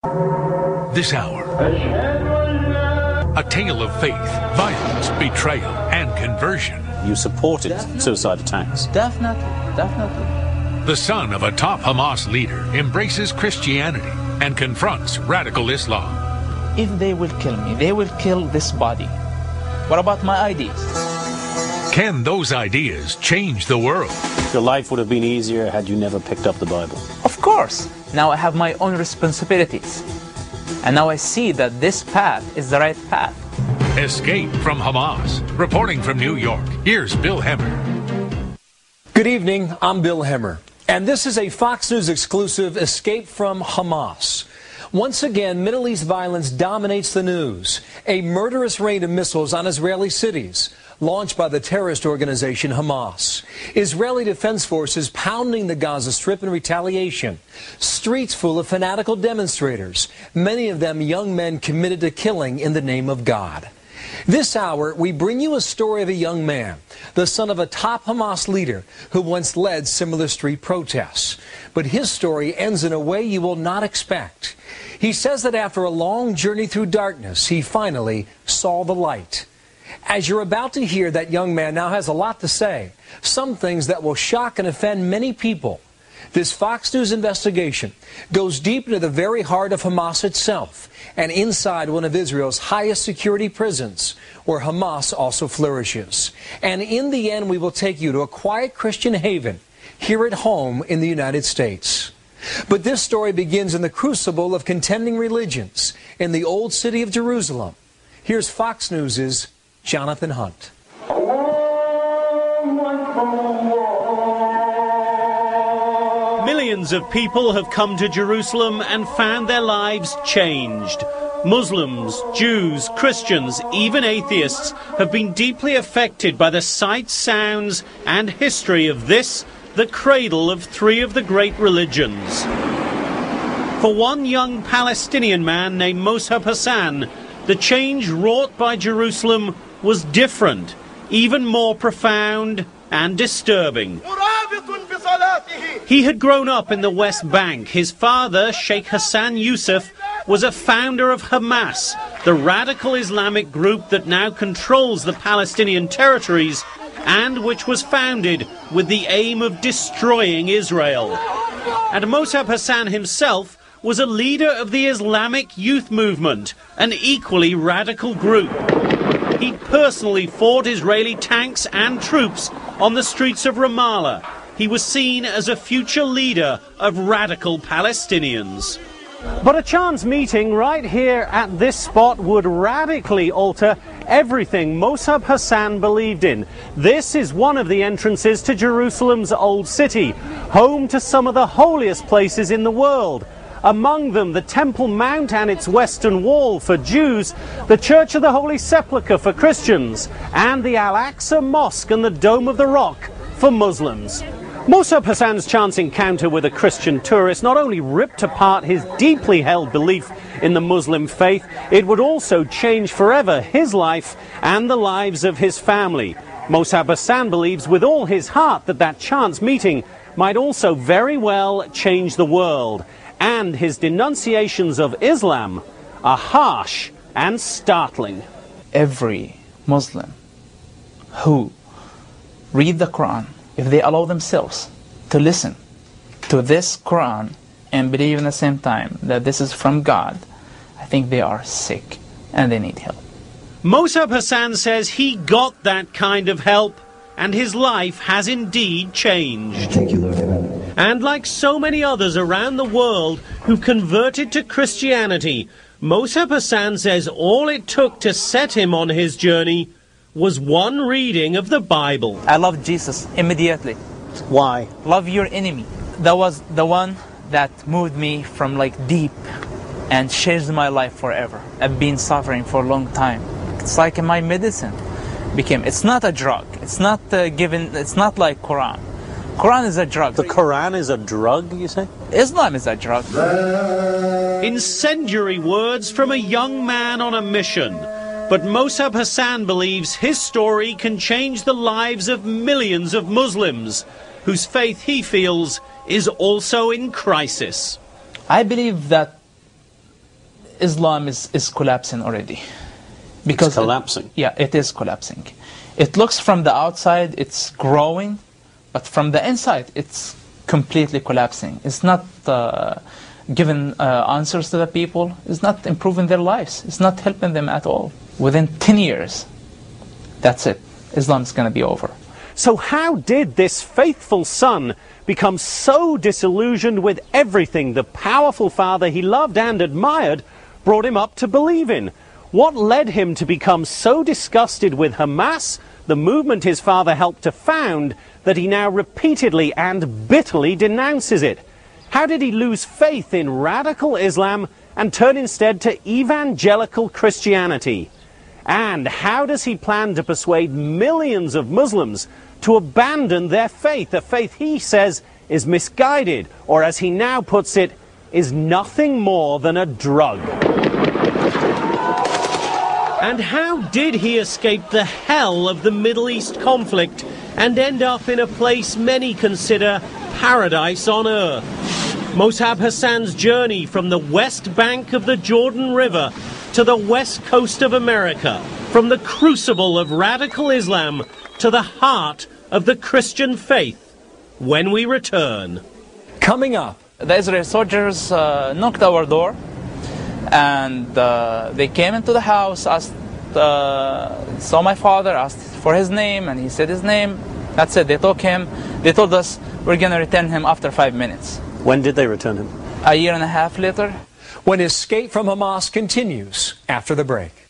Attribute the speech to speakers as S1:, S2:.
S1: This hour, a tale of faith, violence, betrayal, and conversion.
S2: You supported suicide attacks.
S3: Definitely, definitely.
S1: The son of a top Hamas leader embraces Christianity and confronts radical Islam.
S3: If they will kill me, they will kill this body. What about my ideas?
S1: Can those ideas change the world?
S2: Your life would have been easier had you never picked up the Bible.
S3: Of course. Now I have my own responsibilities. And now I see that this path is the right path.
S1: Escape from Hamas. Reporting from New York, here's Bill Hemmer.
S4: Good evening, I'm Bill Hemmer. And this is a Fox News exclusive, Escape from Hamas. Once again, Middle East violence dominates the news. A murderous rain of missiles on Israeli cities, launched by the terrorist organization Hamas. Israeli defense forces pounding the Gaza Strip in retaliation. Streets full of fanatical demonstrators, many of them young men committed to killing in the name of God. This hour, we bring you a story of a young man, the son of a top Hamas leader who once led similar street protests. But his story ends in a way you will not expect. He says that after a long journey through darkness, he finally saw the light. As you're about to hear, that young man now has a lot to say, some things that will shock and offend many people. This Fox News investigation goes deep into the very heart of Hamas itself and inside one of Israel's highest security prisons, where Hamas also flourishes. And in the end, we will take you to a quiet Christian haven here at home in the United States. But this story begins in the crucible of contending religions in the old city of Jerusalem. Here's Fox News' Jonathan Hunt.
S5: Millions of people have come to Jerusalem and found their lives changed. Muslims, Jews, Christians, even atheists have been deeply affected by the sights, sounds and history of this, the cradle of three of the great religions. For one young Palestinian man named Mosab Hassan, the change wrought by Jerusalem was different, even more profound and disturbing. He had grown up in the West Bank. His father, Sheikh Hassan Yousef, was a founder of Hamas, the radical Islamic group that now controls the Palestinian territories and which was founded with the aim of destroying Israel. And Mosab Hassan himself was a leader of the Islamic Youth Movement, an equally radical group. He personally fought Israeli tanks and troops on the streets of Ramallah. He was seen as a future leader of radical Palestinians. But a chance meeting right here at this spot would radically alter everything Mosab Hassan believed in. This is one of the entrances to Jerusalem's Old City, home to some of the holiest places in the world. Among them, the Temple Mount and its Western Wall for Jews, the Church of the Holy Sepulchre for Christians, and the Al-Aqsa Mosque and the Dome of the Rock for Muslims. Mosab Hassan's chance encounter with a Christian tourist not only ripped apart his deeply held belief in the Muslim faith, it would also change forever his life and the lives of his family. Mosab Hassan believes with all his heart that that chance meeting might also very well change the world. And his denunciations of Islam are harsh and startling.
S3: Every Muslim who read the Quran, if they allow themselves to listen to this Quran and believe in the same time that this is from God, I think they are sick and they need help.
S5: Mosab Hassan says he got that kind of help and his life has indeed changed.
S6: Thank you, Lord.
S5: And like so many others around the world who converted to Christianity, Mosab Hassan says all it took to set him on his journey was one reading of the Bible.
S3: I loved Jesus immediately.
S2: Why?
S3: Love your enemy. That was the one that moved me from like deep and changed my life forever. I've been suffering for a long time. It's like my medicine became. It's not a drug. It's not given. It's not like Quran. Quran is a drug.
S2: The Quran is a drug, you say?
S3: Islam is a drug.
S5: Incendiary words from a young man on a mission. But Mosab Hassan believes his story can change the lives of millions of Muslims, whose faith he feels is also in crisis.
S3: I believe that Islam is collapsing already. Because
S2: it's collapsing?
S3: Yeah, it is collapsing. It looks from the outside, it's growing, but from the inside, it's completely collapsing. It's not giving answers to the people. It's not improving their lives. It's not helping them at all. Within 10 years, that's it. Islam is going to be over.
S5: So how did this faithful son become so disillusioned with everything the powerful father he loved and admired brought him up to believe in? What led him to become so disgusted with Hamas, the movement his father helped to found, that he now repeatedly and bitterly denounces it? How did he lose faith in radical Islam and turn instead to evangelical Christianity? And how does he plan to persuade millions of Muslims to abandon their faith, a faith he says is misguided, or as he now puts it, is nothing more than a drug? And how did he escape the hell of the Middle East conflict and end up in a place many consider paradise on earth? Mosab Hassan's journey from the west bank of the Jordan River to the west coast of America, from the crucible of radical Islam to the heart of the Christian faith, when we return.
S4: Coming up.
S3: The Israeli soldiers knocked our door, and they came into the house, asked, saw my father, asked for his name, and he said his name. That's it. They took him. They told us we're going to return him after 5 minutes.
S2: When did they return him?
S3: A year and a half later.
S4: When escape from Hamas continues after the break.